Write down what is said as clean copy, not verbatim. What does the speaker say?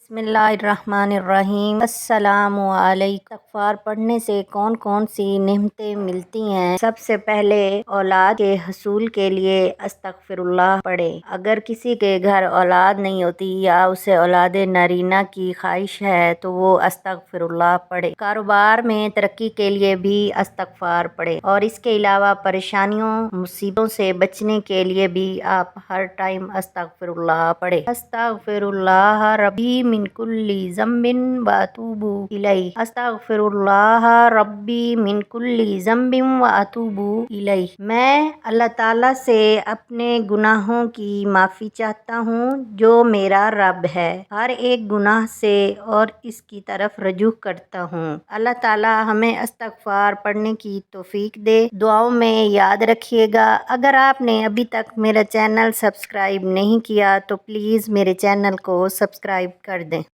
बिस्मिल्लाहिर्रहमानिर्रहीम। अस्सलामु अलैकुम। इस्तग़फ़ार पढ़ने से कौन कौन सी नेमतें मिलती हैं। सबसे पहले औलाद के हसूल के लिए अस्तग़फ़िरुल्लाह पढ़े। अगर किसी के घर औलाद नहीं होती या उसे औलाद नारीना की ख्वाहिश है तो वो अस्तग़फ़िरुल्लाह पढ़े। कारोबार में तरक्की के लिए भी अस्तग़फ़ार पढ़े और इसके अलावा परेशानियों मुसीबतों से बचने के लिए भी आप हर टाइम अस्तग़फ़िरुल्लाह पढ़े। अस्तग़फ़िरुल्लाह रब्बी मिन कुल्ली ज़म्बिन व अतूबु इलैहि। अस्तग़फ़िरुल्लाह रब्बी मिन कुल्ली ज़म्बिन व अतूबु इलैहि। मैं अल्लाह ताला से अपने गुनाहों की माफ़ी चाहता हूँ जो मेरा रब है, हर एक गुनाह से और इसकी तरफ रजू करता हूँ। अल्लाह ताला हमें इस्तग़फ़ार पढ़ने की तौफ़ीक दे। दुआओं में याद रखिएगा। अगर आपने अभी तक मेरा चैनल सब्सक्राइब नहीं किया तो प्लीज़ मेरे चैनल को सब्सक्राइब कर दें।